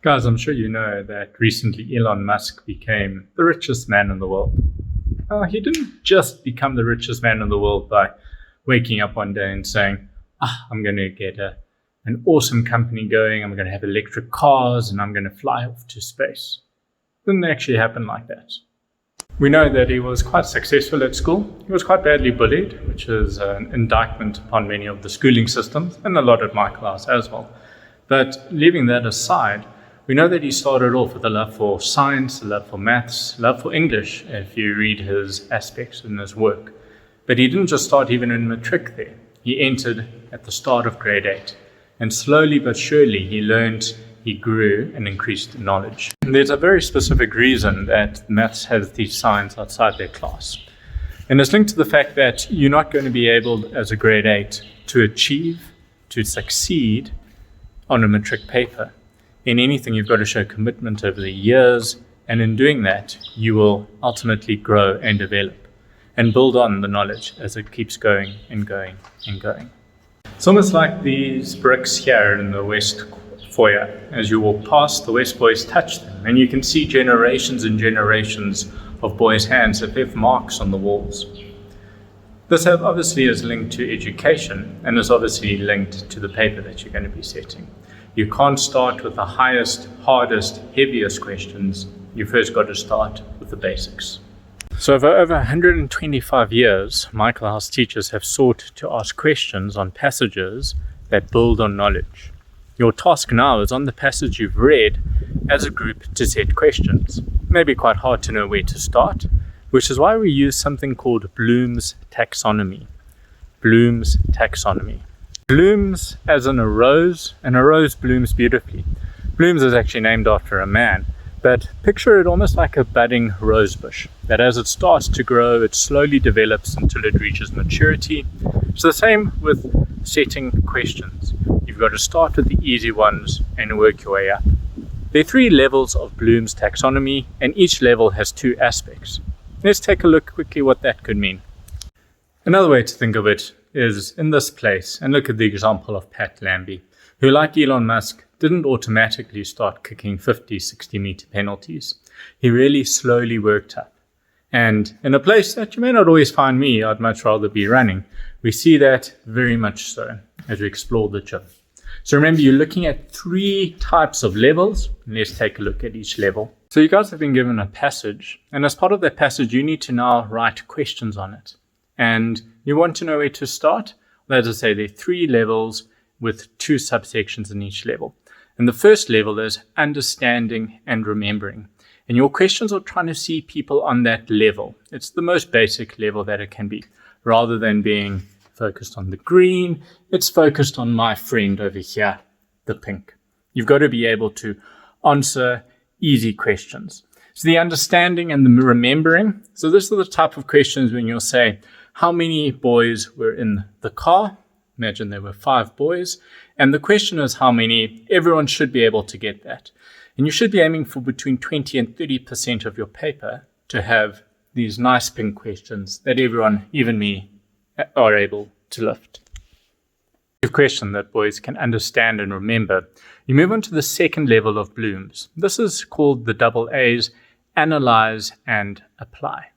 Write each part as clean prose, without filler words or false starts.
Guys, I'm sure you know that recently Elon Musk became the richest man in the world. He didn't just become the richest man in the world by waking up one day and saying, I'm going to get an awesome company going, I'm going to have electric cars, and I'm going to fly off to space. It didn't actually happen like that. We know that he was quite successful at school. He was quite badly bullied, which is an indictment upon many of the schooling systems, and a lot at my class as well. But leaving that aside, we know that he started off with a love for science, a love for maths, love for English, if you read his aspects in his work. But he didn't just start even in matric there. He entered at the start of grade 8. And slowly but surely he learned, he grew and increased knowledge. And there's a very specific reason that maths has these signs outside their class. And it's linked to the fact that you're not going to be able, as a grade 8, to achieve, to succeed on a matric paper. In anything, you've got to show commitment over the years, and in doing that, you will ultimately grow and develop and build on the knowledge as it keeps going and going and going. It's almost like these bricks here in the West foyer. As you walk past, the West boys touch them, and you can see generations and generations of boys' hands that leave marks on the walls. This obviously is linked to education, and is obviously linked to the paper that you're going to be setting. You can't start with the highest, hardest, heaviest questions. You first got to start with the basics. So for over 125 years, my class teachers have sought to ask questions on passages that build on knowledge. Your task now is on the passage you've read as a group to set questions. It may be quite hard to know where to start, which is why we use something called Bloom's Taxonomy. Bloom's Taxonomy. Blooms as in a rose, and a rose blooms beautifully. Blooms is actually named after a man, but picture it almost like a budding rose bush, that as it starts to grow, it slowly develops until it reaches maturity. It's the same with setting questions. You've got to start with the easy ones and work your way up. There are 3 levels of Bloom's taxonomy, and each level has 2 aspects. Let's take a look quickly what that could mean. Another way to think of it is in this place, and look at the example of Pat Lambie, who, like Elon Musk, didn't automatically start kicking 50, 60-meter penalties. He really slowly worked up. And in a place that you may not always find me, I'd much rather be running, we see that very much so as we explore the gym. So remember, you're looking at 3 types of levels, and let's take a look at each level. So you guys have been given a passage, and as part of that passage, you need to now write questions on it. And you want to know where to start? Well, as I say, there are 3 levels with 2 subsections in each level. And the first level is understanding and remembering. And your questions are trying to see people on that level. It's the most basic level that it can be. Rather than being focused on the green, it's focused on my friend over here, the pink. You've got to be able to answer easy questions. So the understanding and the remembering. So this are the type of questions when you'll say, how many boys were in the car? Imagine there were 5 boys. And the question is how many. Everyone should be able to get that. And you should be aiming for between 20 and 30% of your paper to have these nice pink questions that everyone, even me, are able to lift. A question that boys can understand and remember. You move on to the second level of Bloom's. This is called the double A's, analyze and apply.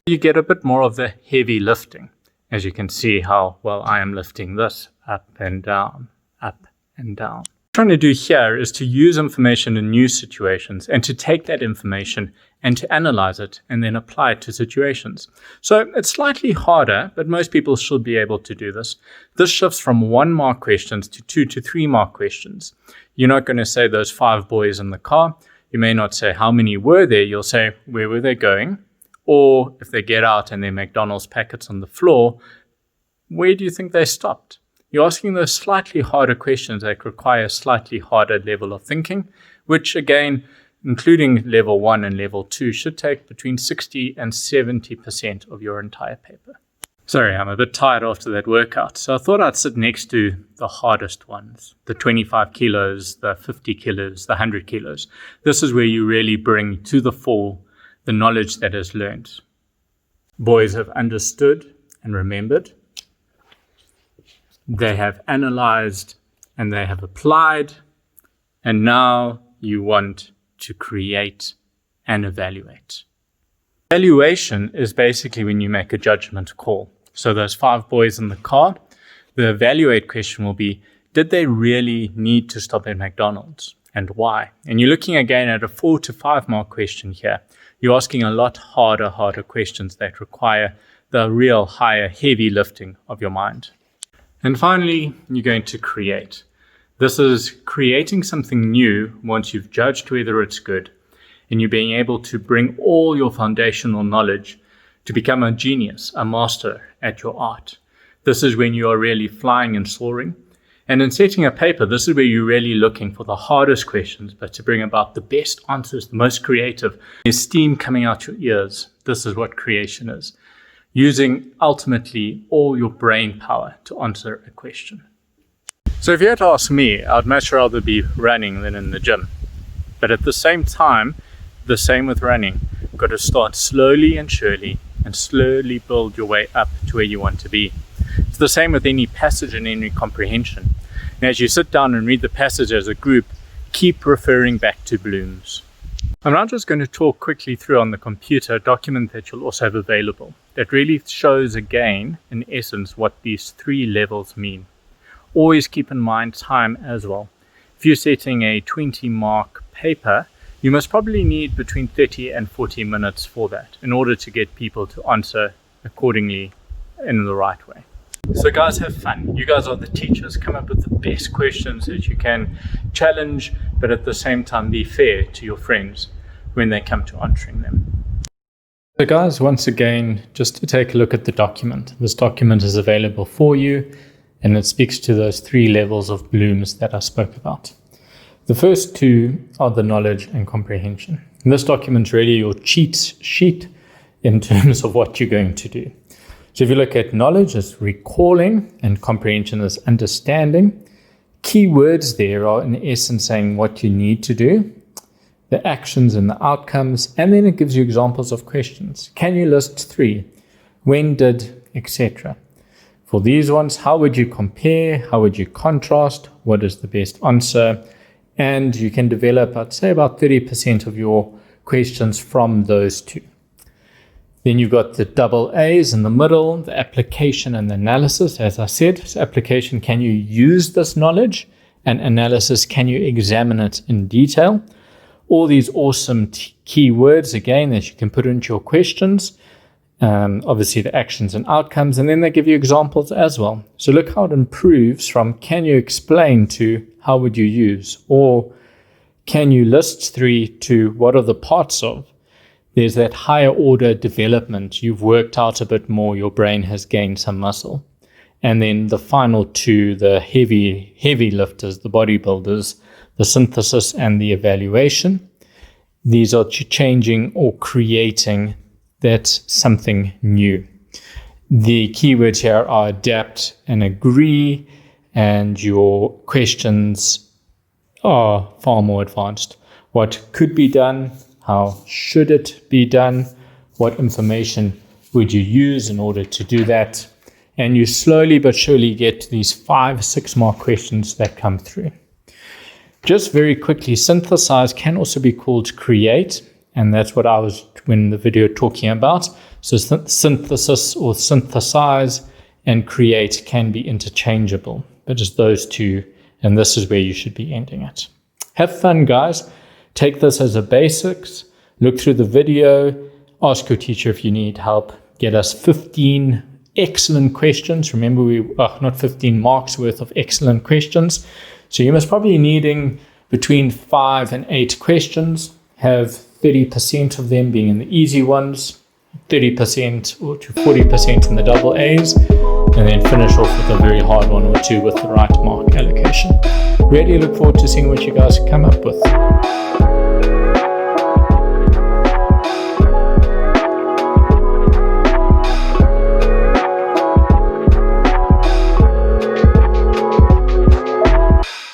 You get a bit more of the heavy lifting, as you can see how well I am lifting this up and down, up and down. What I'm trying to do here is to use information in new situations and to take that information and to analyze it and then apply it to situations. So it's slightly harder, but most people should be able to do this. This shifts from 1-mark questions to 2 to 3-mark questions. You're not going to say those 5 boys in the car. You may not say how many were there. You'll say where were they going? Or if they get out and there are McDonald's packets on the floor, where do you think they stopped? You're asking those slightly harder questions that require a slightly harder level of thinking, which again, including level 1 and level 2, should take between 60 and 70% of your entire paper. Sorry, I'm a bit tired after that workout, so I thought I'd sit next to the hardest ones, the 25 kilos, the 50 kilos, the 100 kilos. This is where you really bring to the fore the knowledge that is learned. Boys have understood and remembered. They have analyzed and they have applied. And now you want to create and evaluate. Evaluation is basically when you make a judgment call. So those 5 boys in the car, the evaluate question will be, did they really need to stop at McDonald's and why? And you're looking again at a 4 to 5 mark question here. You're asking a lot harder questions that require the real higher heavy lifting of your mind. And finally, you're going to create. This is creating something new once you've judged whether it's good, and you're being able to bring all your foundational knowledge to become a genius, a master at your art. This is when you are really flying and soaring. And in setting a paper, this is where you're really looking for the hardest questions, but to bring about the best answers, the most creative. There's steam coming out your ears. This is what creation is. Using ultimately all your brain power to answer a question. So if you had to ask me, I'd much rather be running than in the gym. But at the same time, the same with running. You've got to start slowly and surely and slowly build your way up to where you want to be. It's the same with any passage and any comprehension. And as you sit down and read the passage as a group, keep referring back to Bloom's. I'm now just going to talk quickly through on the computer a document that you'll also have available that really shows again, in essence, what these 3 levels mean. Always keep in mind time as well. If you're setting a 20-mark paper, you must probably need between 30 and 40 minutes for that in order to get people to answer accordingly in the right way. So guys, have fun. You guys are the teachers. Come up with the best questions that you can, challenge, but at the same time be fair to your friends when they come to answering them. So guys, once again, just to take a look at the document. This document is available for you, and it speaks to those 3 levels of Bloom's that I spoke about. The first 2 are the knowledge and comprehension. And this document is really your cheat sheet in terms of what you're going to do. So if you look at knowledge as recalling and comprehension as understanding, key words there are in essence saying what you need to do, the actions and the outcomes, and then it gives you examples of questions. Can you list 3? When did, etc. For these ones, how would you compare? How would you contrast? What is the best answer? And you can develop, I'd say, about 30% of your questions from those 2. Then you've got the double A's in the middle, the application and the analysis. As I said, so application, can you use this knowledge? And analysis, can you examine it in detail? All these awesome key words, again, that you can put into your questions. Obviously, the actions and outcomes. And then they give you examples as well. So look how it improves from can you explain to how would you use? Or can you list 3 to what are the parts of? There's that higher order development. You've worked out a bit more. Your brain has gained some muscle. And then the final 2, the heavy lifters, the bodybuilders, the synthesis and the evaluation. These are changing or creating that something new. The keywords here are adapt and agree, and your questions are far more advanced. What could be done? How should it be done? What information would you use in order to do that? And you slowly but surely get to these 5-6 mark questions that come through. Just very quickly, synthesize can also be called create, and that's what I was in the video talking about. So synthesis or synthesize and create can be interchangeable, but just those 2, and this is where you should be ending it. Have fun, guys. Take this as a basics, look through the video, ask your teacher if you need help, get us 15 excellent questions. Remember, not 15 marks worth of excellent questions. So you must probably needing between 5 and 8 questions, have 30% of them being in the easy ones, 30% or to 40% in the double A's, and then finish off with a very hard one or 2 with the right mark allocation. Really look forward to seeing what you guys come up with.